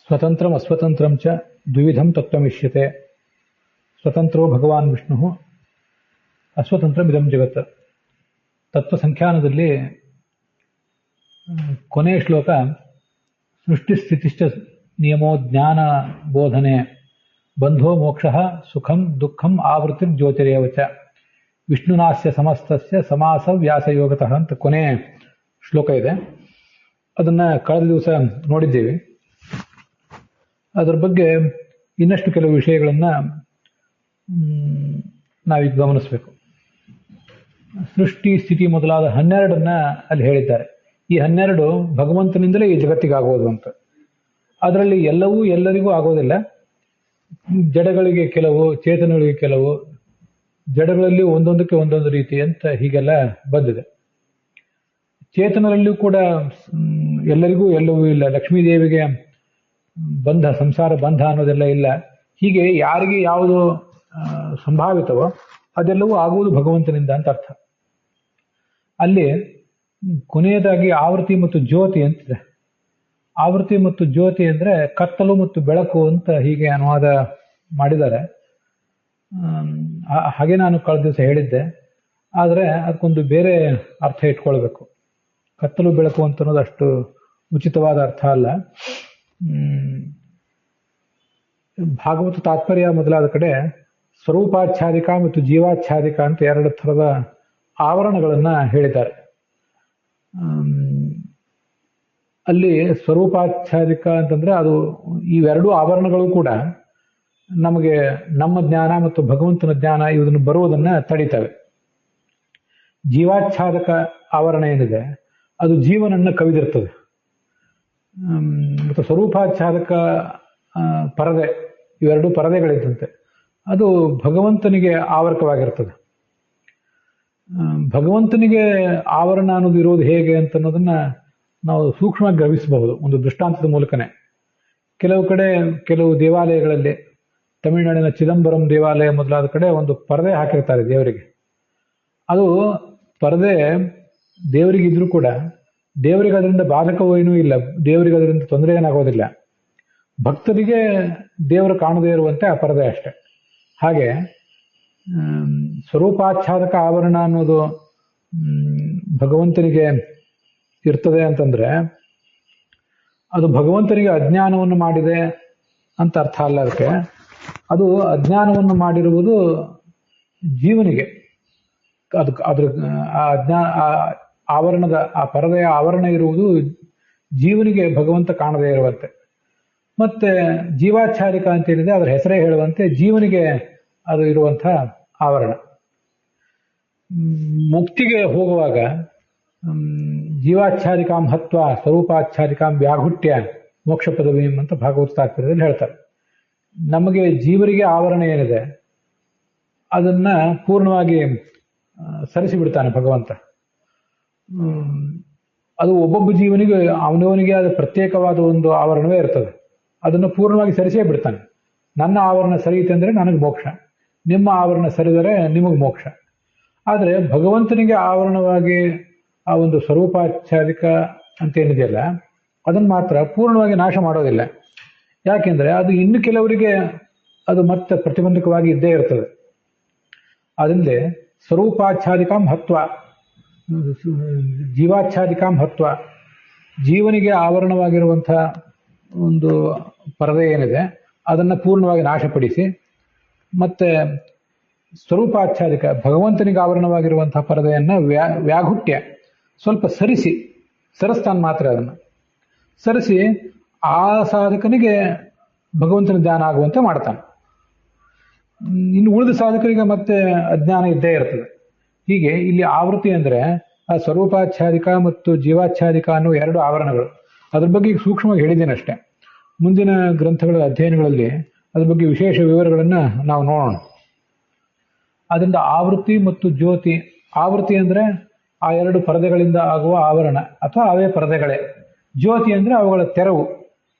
ಸ್ವತಂತ್ರಂ ಅಸ್ವತಂತ್ರಂ ಚ ದ್ವಿವಿಧಂ ತತ್ವಮಿಷ್ಯತೆ. ಸ್ವತಂತ್ರೋ ಭಗವಾನ್ ವಿಷ್ಣು, ಅಸ್ವತಂತ್ರಂ ಇದಂ ಜಗತ್. ತತ್ವ ಸಂಖ್ಯಾನದಲ್ಲಿ ಕೊನೆಯ ಶ್ಲೋಕ ಸೃಷ್ಟಿಸ್ಥಿತಿಶ್ಚ ನಿಯಮೋ ಜ್ಞಾನ ಬೋಧನೆ ಬಂಧೋ ಮೋಕ್ಷ ಸುಖಂ ದುಃಖಂ ಆವೃತ್ತಿ ಜ್ಯೋತಿರೇವ ಚ ವಿಷ್ಣುನಾಸ್ಯ ಸಮಸ್ತಸ್ಯ ಸಮಾಸ ವ್ಯಾಸಯೋಗತಃ ಅಂತ ಕೊನೆ ಶ್ಲೋಕ ಇದೆ. ಅದನ್ನ ಕಳೆದ ದಿವಸ ನೋಡಿದ್ದೇವೆ. ಅದರ ಬಗ್ಗೆ ಇನ್ನಷ್ಟು ಕೆಲವು ವಿಷಯಗಳನ್ನ ನಾವೀಗ ಗಮನಿಸಬೇಕು. ಸೃಷ್ಟಿ ಸ್ಥಿತಿ ಮೊದಲಾದ 12 ಅಲ್ಲಿ ಹೇಳಿದ್ದಾರೆ. ಈ 12 ಭಗವಂತನಿಂದಲೇ ಈ ಜಗತ್ತಿಗಾಗೋದು ಅಂತ. ಅದರಲ್ಲಿ ಎಲ್ಲವೂ ಎಲ್ಲರಿಗೂ ಆಗೋದಿಲ್ಲ. ಜಡಗಳಿಗೆ ಕೆಲವು, ಚೇತನಗಳಿಗೆ ಕೆಲವು, ಜಡಗಳಲ್ಲಿ ಒಂದೊಂದಕ್ಕೆ ಒಂದೊಂದು ರೀತಿ ಅಂತ ಹೀಗೆಲ್ಲ ಬಂದಿದೆ. ಚೇತನರಲ್ಲಿಯೂ ಕೂಡ ಎಲ್ಲರಿಗೂ ಎಲ್ಲವೂ ಇಲ್ಲ. ಲಕ್ಷ್ಮೀದೇವಿಗೆ ಬಂಧ, ಸಂಸಾರ ಬಂಧ ಅನ್ನೋದೆಲ್ಲ ಇಲ್ಲ. ಹೀಗೆ ಯಾರಿಗೆ ಯಾವುದು ಸಂಭಾವಿತವೋ ಅದೆಲ್ಲವೂ ಆಗುವುದು ಭಗವಂತನಿಂದ ಅಂತ ಅರ್ಥ. ಅಲ್ಲಿ ಕೊನೆಯದಾಗಿ ಆವೃತ್ತಿ ಮತ್ತು ಜ್ಯೋತಿ ಅಂತಿದೆ. ಆವೃತ್ತಿ ಮತ್ತು ಜ್ಯೋತಿ ಅಂದ್ರೆ ಕತ್ತಲು ಮತ್ತು ಬೆಳಕು ಅಂತ ಹೀಗೆ ಅನುವಾದ ಮಾಡಿದ್ದಾರೆ. ಹಾಗೆ ನಾನು ಕಳೆದ ದಿವಸ ಹೇಳಿದ್ದೆ. ಆದರೆ ಅದಕ್ಕೊಂದು ಬೇರೆ ಅರ್ಥ ಇಟ್ಕೊಳ್ಬೇಕು. ಕತ್ತಲು ಬೆಳಕು ಅಂತ ಅನ್ನೋದು ಅಷ್ಟು ಉಚಿತವಾದ ಅರ್ಥ ಅಲ್ಲ. ಭಾಗವತ ತಾತ್ಪರ್ಯ ಮೊದಲಾದ ಕಡೆ ಸ್ವರೂಪಾಚ್ಛಾದಿಕ ಮತ್ತು ಜೀವಾಚ್ಛಾದಿಕ ಅಂತ 2 ಥರದ ಆವರಣಗಳನ್ನ ಹೇಳಿದ್ದಾರೆ. ಅಲ್ಲಿ ಸ್ವರೂಪಾಚ್ಛಾದಿಕ ಅಂತಂದ್ರೆ ಅದು ಇವೆರಡೂ ಆವರಣಗಳು ಕೂಡ ನಮಗೆ ನಮ್ಮ ಜ್ಞಾನ ಮತ್ತು ಭಗವಂತನ ಜ್ಞಾನ ಇದನ್ನು ಬರುವುದನ್ನ ತಡೀತವೆ. ಜೀವಾಚ್ಛಾದಕ ಆವರಣ ಏನಿದೆ ಅದು ಜೀವನನ್ನ ಕವಿದಿರ್ತದೆ. ಮತ್ತು ಸ್ವರೂಪಾಚ್ಛಾದಕ ಪರದೆ, ಇವೆರಡೂ ಪರದೆಗಳಿದ್ದಂತೆ ಅದು ಭಗವಂತನಿಗೆ ಆವರಕವಾಗಿರ್ತದೆ. ಭಗವಂತನಿಗೆ ಆವರಣ ಅನ್ನೋದು ಇರೋದು ಹೇಗೆ ಅಂತ ಅನ್ನೋದನ್ನ ನಾವು ಸೂಕ್ಷ್ಮವಾಗಿ ಗ್ರಹಿಸಬಹುದು ಒಂದು ದೃಷ್ಟಾಂತದ ಮೂಲಕನೇ. ಕೆಲವು ಕಡೆ, ಕೆಲವು ದೇವಾಲಯಗಳಲ್ಲಿ, ತಮಿಳುನಾಡಿನ ಚಿದಂಬರಂ ದೇವಾಲಯ ಮೊದಲಾದ ಕಡೆ ಒಂದು ಪರದೆ ಹಾಕಿರ್ತಾರೆ ದೇವರಿಗೆ. ಅದು ಪರದೆ ದೇವರಿಗಿದ್ರೂ ಕೂಡ ದೇವರಿಗೆ ಅದರಿಂದ ಬಾಧಕವೂ ಏನೂ ಇಲ್ಲ, ದೇವರಿಗೆ ಅದರಿಂದ ತೊಂದರೆ ಏನಾಗೋದಿಲ್ಲ. ಭಕ್ತರಿಗೆ ದೇವರು ಕಾಣದೇ ಇರುವಂತೆ ಆ ಪರದೆ ಅಷ್ಟೆ. ಹಾಗೆ ಸ್ವರೂಪಾಚ್ಛಾದಕ ಆವರಣ ಅನ್ನೋದು ಭಗವಂತನಿಗೆ ಇರ್ತದೆ ಅಂತಂದ್ರೆ ಅದು ಭಗವಂತನಿಗೆ ಅಜ್ಞಾನವನ್ನು ಮಾಡಿದೆ ಅಂತ ಅರ್ಥ ಅಲ್ಲ. ಅದಕ್ಕೆ ಅದು ಅಜ್ಞಾನವನ್ನು ಮಾಡಿರುವುದು ಜೀವನಿಗೆ. ಅದ್ರ ಆವರಣದ, ಆ ಪರದೆಯ ಆವರಣ ಇರುವುದು ಜೀವನಿಗೆ ಭಗವಂತ ಕಾಣದೇ ಇರುವಂತೆ. ಮತ್ತೆ ಜೀವಾಚ್ಛಾದಿಕ ಅಂತ ಏನಿದೆ ಅದರ ಹೆಸರೇ ಹೇಳುವಂತೆ ಜೀವನಿಗೆ ಅದು ಇರುವಂಥ ಆವರಣ. ಮುಕ್ತಿಗೆ ಹೋಗುವಾಗ ಜೀವಾಚ್ಛಾದಿಕಾಂ ಹತ್ವ ಸ್ವರೂಪಾಚ್ಛಾದಿಕಾಂ ವ್ಯಾಘುಟ್ಯ ಮೋಕ್ಷ ಪದವೀಂ ಅಂತ ಭಾಗವತ ತಾತ್ಪರ್ಯದಲ್ಲಿ ಹೇಳ್ತಾರೆ. ನಮಗೆ ಜೀವರಿಗೆ ಆವರಣ ಏನಿದೆ ಅದನ್ನ ಪೂರ್ಣವಾಗಿ ಸರಿಸಿಬಿಡ್ತಾನೆ ಭಗವಂತ. ಅದು ಒಬ್ಬೊಬ್ಬ ಜೀವನಿಗೆ ಅವನವನಿಗೆ ಅದು ಪ್ರತ್ಯೇಕವಾದ ಒಂದು ಆವರಣವೇ ಇರ್ತದೆ. ಅದನ್ನು ಪೂರ್ಣವಾಗಿ ಸರಿಸೇ ಬಿಡ್ತಾನೆ. ನನ್ನ ಆವರಣ ಸರಿಯಿತೆ ಅಂದರೆ ನನಗೆ ಮೋಕ್ಷ, ನಿಮ್ಮ ಆವರಣ ಸರಿದರೆ ನಿಮಗೆ ಮೋಕ್ಷ. ಆದರೆ ಭಗವಂತನಿಗೆ ಆವರಣವಾಗಿ ಆ ಒಂದು ಸ್ವರೂಪಾಚ್ಛಾದಿಕ ಅಂತ ಏನಿದೆಯಲ್ಲ ಅದನ್ನು ಮಾತ್ರ ಪೂರ್ಣವಾಗಿ ನಾಶ ಮಾಡೋದಿಲ್ಲ. ಯಾಕೆಂದ್ರೆ ಅದು ಇನ್ನು ಕೆಲವರಿಗೆ ಅದು ಮತ್ತೆ ಪ್ರತಿಬಂಧಕವಾಗಿ ಇದ್ದೇ ಇರ್ತದೆ. ಅದರಿಂದ ಸ್ವರೂಪಾಚ್ಛಾದಿಕಾಂ ಹತ್ವ ಜೀವಾಚ್ಛಾದಿಕಾಂ ಹತ್ವ, ಜೀವನಿಗೆ ಆವರಣವಾಗಿರುವಂಥ ಒಂದು ಪರದೆ ಏನಿದೆ ಅದನ್ನು ಪೂರ್ಣವಾಗಿ ನಾಶಪಡಿಸಿ, ಮತ್ತೆ ಸ್ವರೂಪಾಚ್ಛಾದಿಕ ಭಗವಂತನಿಗೆ ಆವರಣವಾಗಿರುವಂತಹ ಪರದೆಯನ್ನು ವ್ಯಾಘುಟ್ಯ ಸ್ವಲ್ಪ ಸರಿಸ್ತಾನೆ ಮಾತ್ರ. ಅದನ್ನು ಸರಿಸಿ ಆ ಸಾಧಕನಿಗೆ ಭಗವಂತನ ಜ್ಞಾನ ಆಗುವಂತೆ ಮಾಡ್ತಾನೆ. ಇನ್ನು ಉಳಿದ ಸಾಧಕರಿಗೆ ಮತ್ತೆ ಅಜ್ಞಾನ ಇದ್ದೇ ಇರ್ತದೆ. ಹೀಗೆ ಇಲ್ಲಿ ಆವೃತ್ತಿ ಅಂದ್ರೆ ಆ ಸ್ವರೂಪಾಚ್ಛಾದಿಕ ಮತ್ತು ಜೀವಾಚ್ಛಾದಿಕ ಅನ್ನೋ 2 ಆವರಣಗಳು. ಅದ್ರ ಬಗ್ಗೆ ಸೂಕ್ಷ್ಮವಾಗಿ ಹೇಳಿದ್ದೇನೆ ಅಷ್ಟೇ. ಮುಂದಿನ ಗ್ರಂಥಗಳ ಅಧ್ಯಯನಗಳಲ್ಲಿ ಅದ್ರ ಬಗ್ಗೆ ವಿಶೇಷ ವಿವರಗಳನ್ನ ನಾವು ನೋಡೋಣ. ಅದರಿಂದ ಆವೃತ್ತಿ ಮತ್ತು ಜ್ಯೋತಿ, ಆವೃತ್ತಿ ಅಂದ್ರೆ ಆ 2 ಪರದೆಗಳಿಂದ ಆಗುವ ಆವರಣ ಅಥವಾ ಅವೇ ಪರದೆಗಳೇ. ಜ್ಯೋತಿ ಅಂದ್ರೆ ಅವುಗಳ ತೆರವು.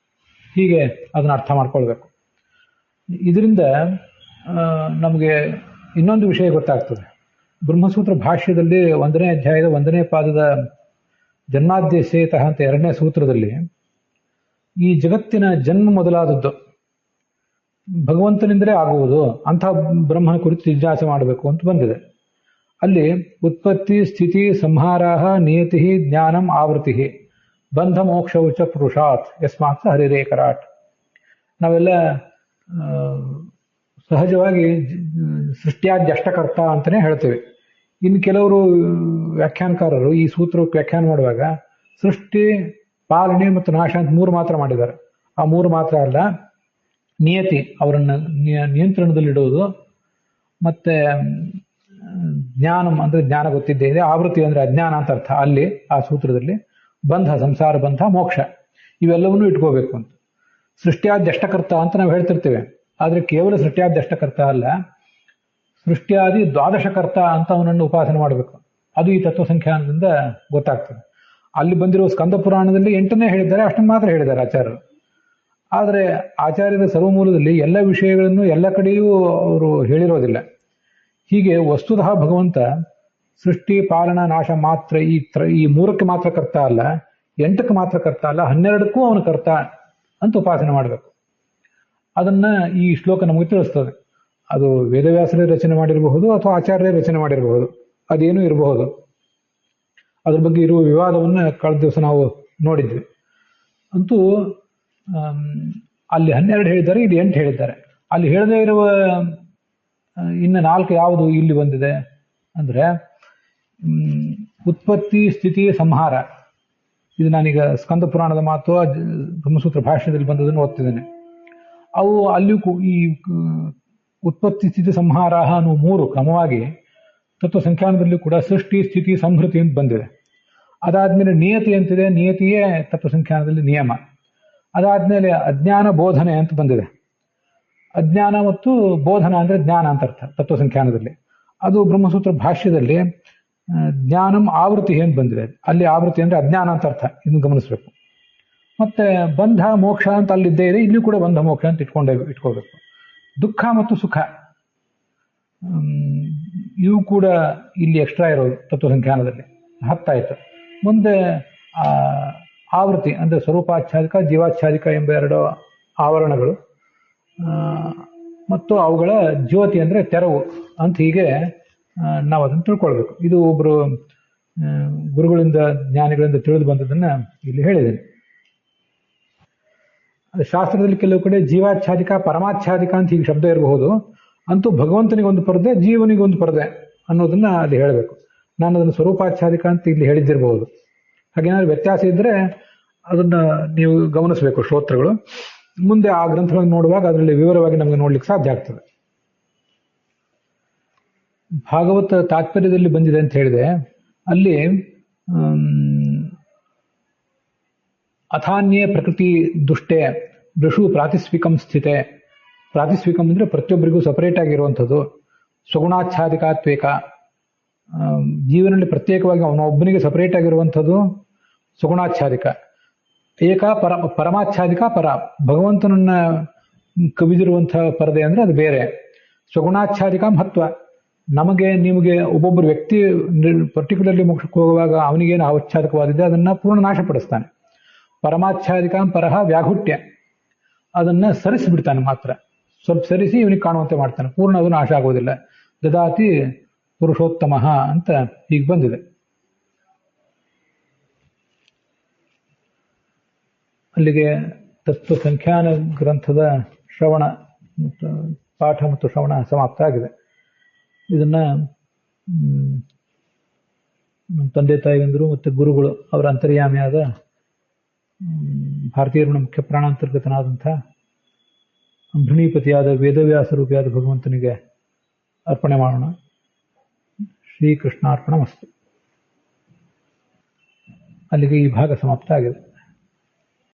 ಹೀಗೆ ಅದನ್ನ ಅರ್ಥ ಮಾಡ್ಕೊಳ್ಬೇಕು. ಇದರಿಂದ ನಮಗೆ ಇನ್ನೊಂದು ವಿಷಯ ಗೊತ್ತಾಗ್ತದೆ. ಬ್ರಹ್ಮಸೂತ್ರ ಭಾಷ್ಯದಲ್ಲಿ 1ನೇ ಅಧ್ಯಾಯದ 1ನೇ ಪಾದದ ಜನ್ಮಾದ್ಯಸೇತಃ ಅಂತ 2ನೇ ಸೂತ್ರದಲ್ಲಿ ಈ ಜಗತ್ತಿನ ಜನ್ಮ ಮೊದಲಾದದ್ದು ಭಗವಂತನಿಂದಲೇ ಆಗುವುದು, ಅಂತಹ ಬ್ರಹ್ಮನ ಕುರಿತು ಜಿಜ್ಞಾಸೆ ಮಾಡಬೇಕು ಅಂತ ಬಂದಿದೆ. ಅಲ್ಲಿ ಉತ್ಪತ್ತಿ ಸ್ಥಿತಿ ಸಂಹಾರಾಹ ನಿಯತಿ ಜ್ಞಾನಂ ಆವೃತಿ ಬಂಧ ಮೋಕ್ಷೌಚ ಪುರುಷಾತ್ ಯಸ್ಮಾತ್ ಹರಿರೇಕರಾಟ್. ನಾವೆಲ್ಲ ಸಹಜವಾಗಿ ಸೃಷ್ಟಿಯಾದ್ಯಷ್ಟಕರ್ತ ಅಂತಲೇ ಹೇಳ್ತೇವೆ. ಇನ್ನು ಕೆಲವರು ವ್ಯಾಖ್ಯಾನಕಾರರು ಈ ಸೂತ್ರಕ್ಕೆ ವ್ಯಾಖ್ಯಾನ ಮಾಡುವಾಗ ಸೃಷ್ಟಿ, ಪಾಲನೆ ಮತ್ತು ನಾಶ ಅಂತ 3 ಮಾತ್ರ ಮಾಡಿದ್ದಾರೆ. ಆ 3 ಮಾತ್ರ ಅಲ್ಲ, ನಿಯತಿ ಅವರನ್ನು ನಿಯಂತ್ರಣದಲ್ಲಿಡುವುದು, ಮತ್ತೆ ಜ್ಞಾನಂ ಅಂದರೆ ಜ್ಞಾನ ಗೊತ್ತಿದ್ದೇ ಇದೆ, ಆವೃತ್ತಿ ಅಂದರೆ ಅಜ್ಞಾನ ಅಂತ ಅರ್ಥ ಅಲ್ಲಿ ಆ ಸೂತ್ರದಲ್ಲಿ, ಬಂಧ ಸಂಸಾರ ಬಂಧ ಮೋಕ್ಷ ಇವೆಲ್ಲವನ್ನೂ ಇಟ್ಕೋಬೇಕು ಅಂತ. ಸೃಷ್ಟಿಯಾದ್ಯಷ್ಟಕರ್ತ ಅಂತ ನಾವು ಹೇಳ್ತಿರ್ತೇವೆ, ಆದರೆ ಕೇವಲ ಸೃಷ್ಟಿಯಾದ್ಯಷ್ಟಕರ್ತ ಅಲ್ಲ, ಸೃಷ್ಟಿಯಾದಿ ದ್ವಾದಶಕರ್ತ ಅಂತ ಅವನನ್ನು ಉಪಾಸನೆ ಮಾಡಬೇಕು. ಅದು ಈ ತತ್ವಸಂಖ್ಯಾನದಿಂದ ಗೊತ್ತಾಗ್ತದೆ. ಅಲ್ಲಿ ಬಂದಿರುವ ಸ್ಕಂದ ಪುರಾಣದಲ್ಲಿ 8ನೇ ಹೇಳಿದ್ದಾರೆ, ಅಷ್ಟನ್ನು ಮಾತ್ರ ಹೇಳಿದ್ದಾರೆ ಆಚಾರ್ಯರು. ಆದರೆ ಆಚಾರ್ಯರ ಸರ್ವಮೂಲದಲ್ಲಿ ಎಲ್ಲ ವಿಷಯಗಳನ್ನು ಎಲ್ಲ ಕಡೆಯೂ ಅವರು ಹೇಳಿರೋದಿಲ್ಲ. ಹೀಗೆ ವಸ್ತುತಃ ಭಗವಂತ ಸೃಷ್ಟಿ ಪಾಲನ ನಾಶ ಮಾತ್ರ ಈ 3ಕ್ಕೆ ಮಾತ್ರ ಕರ್ತ ಅಲ್ಲ, 8ಕ್ಕೆ ಮಾತ್ರ ಕರ್ತ ಅಲ್ಲ, 12ಕ್ಕೂ ಅವನು ಕರ್ತ ಅಂತ ಉಪಾಸನೆ ಮಾಡಬೇಕು. ಅದನ್ನ ಈ ಶ್ಲೋಕ ನಮಗೆ ತಿಳಿಸ್ತದೆ. ಅದು ವೇದವ್ಯಾಸರೇ ರಚನೆ ಮಾಡಿರಬಹುದು ಅಥವಾ ಆಚಾರ್ಯರೇ ರಚನೆ ಮಾಡಿರಬಹುದು, ಅದೇನೂ ಇರಬಹುದು. ಅದ್ರ ಬಗ್ಗೆ ಇರುವ ವಿವಾದವನ್ನು ಕಳೆದ ದಿವಸ ನಾವು ನೋಡಿದ್ವಿ. ಅಂತೂ ಅಲ್ಲಿ 12 ಹೇಳಿದ್ದಾರೆ, ಇಲ್ಲಿ 8 ಹೇಳಿದ್ದಾರೆ. ಅಲ್ಲಿ ಹೇಳದೇ ಇರುವ ಇನ್ನು 4 ಯಾವುದು ಇಲ್ಲಿ ಬಂದಿದೆ ಅಂದ್ರೆ ಉತ್ಪತ್ತಿ ಸ್ಥಿತಿ ಸಂಹಾರ. ಇದು ನಾನೀಗ ಸ್ಕಂದ ಪುರಾಣದ ಮಾತು ಬ್ರಹ್ಮಸೂತ್ರ ಭಾಷ್ಯದಲ್ಲಿ ಬಂದದನ್ನು ಓದ್ತಿದ್ದೇನೆ. ಅವು ಅಲ್ಲಿಯೂ ಈ ಉತ್ಪತ್ತಿ ಸ್ಥಿತಿ ಸಂಹಾರ ಅನ್ನೋ 3 ಕ್ರಮವಾಗಿ ತತ್ವ ಸಂಖ್ಯಾನದಲ್ಲೂ ಕೂಡ ಸೃಷ್ಟಿ ಸ್ಥಿತಿ ಸಂಹೃತಿ ಅಂತ ಬಂದಿದೆ. ಅದಾದ್ಮೇಲೆ ನಿಯತಿ ಅಂತಿದೆ, ನಿಯತಿಯೇ ತತ್ವ ಸಂಖ್ಯಾನದಲ್ಲಿ ನಿಯಮ. ಅದಾದ್ಮೇಲೆ ಅಜ್ಞಾನ ಬೋಧನೆ ಅಂತ ಬಂದಿದೆ. ಅಜ್ಞಾನ ಮತ್ತು ಬೋಧನ ಅಂದ್ರೆ ಜ್ಞಾನ ಅಂತ ಅರ್ಥ ತತ್ವ ಸಂಖ್ಯಾನದಲ್ಲಿ. ಅದು ಬ್ರಹ್ಮಸೂತ್ರ ಭಾಷ್ಯದಲ್ಲಿ ಜ್ಞಾನಂ ಆವೃತ್ತಿ ಅಂತ ಬಂದಿದೆ. ಅಲ್ಲಿ ಆವೃತ್ತಿ ಅಂದ್ರೆ ಅಜ್ಞಾನ ಅಂತ ಅರ್ಥ, ಇದನ್ನು ಗಮನಿಸಬೇಕು. ಮತ್ತೆ ಬಂಧ ಮೋಕ್ಷ ಅಂತ ಅಲ್ಲಿದ್ದೇ ಇದೆ, ಇಲ್ಲಿ ಕೂಡ ಬಂಧ ಮೋಕ್ಷ ಅಂತ ಇಟ್ಕೋಬೇಕು. ದುಃಖ ಮತ್ತು ಸುಖ ಇವು ಕೂಡ ಇಲ್ಲಿ ಎಕ್ಸ್ಟ್ರಾ ಇರೋದು ತತ್ವ ಸಂಖ್ಯಾನದಲ್ಲಿ 10 ಆಯ್ತು. ಮುಂದೆ ಆವೃತ್ತಿ ಅಂದ್ರೆ ಸ್ವರೂಪಾಚ್ಛಾದಿಕ ಜೀವಾಚ್ಛಾದಿಕ ಎಂಬ 2 ಆವರಣಗಳು ಮತ್ತು ಅವುಗಳ ಜ್ಯೋತಿ ಅಂದ್ರೆ ತೆರವು ಅಂತ ಹೀಗೆ ನಾವು ಅದನ್ನು ತಿಳ್ಕೊಳ್ಬೇಕು. ಇದು ಒಬ್ರು ಗುರುಗಳಿಂದ ಜ್ಞಾನಿಗಳಿಂದ ತಿಳಿದು ಬಂದದನ್ನ ಇಲ್ಲಿ ಹೇಳಿದ್ದೇನೆ. ಶಾಸ್ತ್ರದಲ್ಲಿ ಕೆಲವು ಕಡೆ ಜೀವಾಚ್ಛಾದಿಕ ಪರಮಾಚ್ಛಾದಿಕ ಅಂತ ಹೀಗೆ ಶಬ್ದ ಇರಬಹುದು. ಅಂತೂ ಭಗವಂತನಿಗೊಂದು ಪರದೆ, ಜೀವನಿಗೊಂದು ಪರದೆ ಅನ್ನೋದನ್ನ ಅಲ್ಲಿ ಹೇಳಬೇಕು. ನಾನು ಅದನ್ನು ಸ್ವರೂಪಾಚ್ಛಾದಿಕ ಅಂತ ಇಲ್ಲಿ ಹೇಳಿದ್ದಿರಬಹುದು. ಹಾಗೇನಾದ್ರು ವ್ಯತ್ಯಾಸ ಇದ್ರೆ ಅದನ್ನ ನೀವು ಗಮನಿಸಬೇಕು ಶ್ರೋತೃಗಳು. ಮುಂದೆ ಆ ಗ್ರಂಥಗಳನ್ನು ನೋಡುವಾಗ ಅದರಲ್ಲಿ ವಿವರವಾಗಿ ನಮಗೆ ನೋಡ್ಲಿಕ್ಕೆ ಸಾಧ್ಯ ಆಗ್ತದೆ. ಭಾಗವತ ತಾತ್ಪರ್ಯದಲ್ಲಿ ಬಂದಿದೆ ಅಂತ ಹೇಳಿದೆ. ಅಲ್ಲಿ ಅಥಾನ್ಯೇ ಪ್ರಕೃತಿ ದುಷ್ಟೇ ವೃಷು ಪ್ರಾತಿಸ್ವಿಕಂ ಸ್ಥಿತೆ. ಪ್ರಾತಿಸ್ವಿಕಂ ಅಂದ್ರೆ ಪ್ರತಿಯೊಬ್ಬರಿಗೂ ಸಪರೇಟ್ ಆಗಿರುವಂಥದ್ದು. ಸ್ವಗುಣಾಚ್ಛಾದಿಕಾತ್ವೇಕ, ಜೀವನದಲ್ಲಿ ಪ್ರತ್ಯೇಕವಾಗಿ ಅವನೊಬ್ಬನಿಗೆ ಸಪರೇಟ್ ಆಗಿರುವಂಥದ್ದು ಸ್ವಗುಣಾಚ್ಛಾದಿಕ. ಏಕ ಪರಮಾಚ್ಛಾದಿಕ ಪರ, ಭಗವಂತನನ್ನ ಕವಿದಿರುವಂತಹ ಪರದೆ ಅಂದ್ರೆ ಅದು ಬೇರೆ. ಸ್ವಗುಣಾಚ್ಛಾದಿಕ ಮಹತ್ವ, ನಮಗೆ ನಿಮಗೆ ಒಬ್ಬೊಬ್ಬರು ವ್ಯಕ್ತಿ ಪರ್ಟಿಕ್ಯುಲರ್ಲಿ ಮೋಕ್ಷಕ್ಕೆ ಹೋಗುವಾಗ ಅವನಿಗೇನು ಆಚ್ಛಾದಕವಾದಿದೆ ಅದನ್ನ ಪೂರ್ಣ ನಾಶಪಡಿಸ್ತಾನೆ. ಪರಮಾಚ್ಛಾದಿಕಾಂ ಪರಹ ವ್ಯಾಘುಟ್ಯ, ಅದನ್ನ ಸರಿಸಿಬಿಡ್ತಾನೆ, ಮಾತ್ರ ಸ್ವಲ್ಪ ಸರಿಸಿ ಇವನಿಗೆ ಕಾಣುವಂತೆ ಮಾಡ್ತಾನೆ, ಪೂರ್ಣ ಅದು ನಾಶ ಆಗೋದಿಲ್ಲ. ದದಾತಿ ಪುರುಷೋತ್ತಮ ಅಂತ ಹೀಗೆ ಬಂದಿದೆ. ಅಲ್ಲಿಗೆ ತತ್ವ ಸಂಖ್ಯಾನ ಗ್ರಂಥದ ಶ್ರವಣ ಮತ್ತು ಪಾಠ ಮತ್ತು ಶ್ರವಣ ಸಮಾಪ್ತ ಆಗಿದೆ. ಇದನ್ನ ನಮ್ಮ ತಂದೆ ತಾಯಿಗಂದರು ಮತ್ತು ಗುರುಗಳು ಅವರ ಅಂತರ್ಯಾಮಿಯಾದ ಭಾರತೀಯರ ಮುಖ್ಯ ಪ್ರಾಣಾಂತರ್ಗತನಾದಂಥ ಅಂಬೃಣೀಪತಿಯಾದ ವೇದವ್ಯಾಸ ರೂಪಿಯಾದ ಭಗವಂತನಿಗೆ ಅರ್ಪಣೆ ಮಾಡೋಣ. ಶ್ರೀಕೃಷ್ಣಾರ್ಪಣ ಮಸ್ತು. ಅಲ್ಲಿಗೆ ಈ ಭಾಗ ಸಮಾಪ್ತ ಆಗಿದೆ.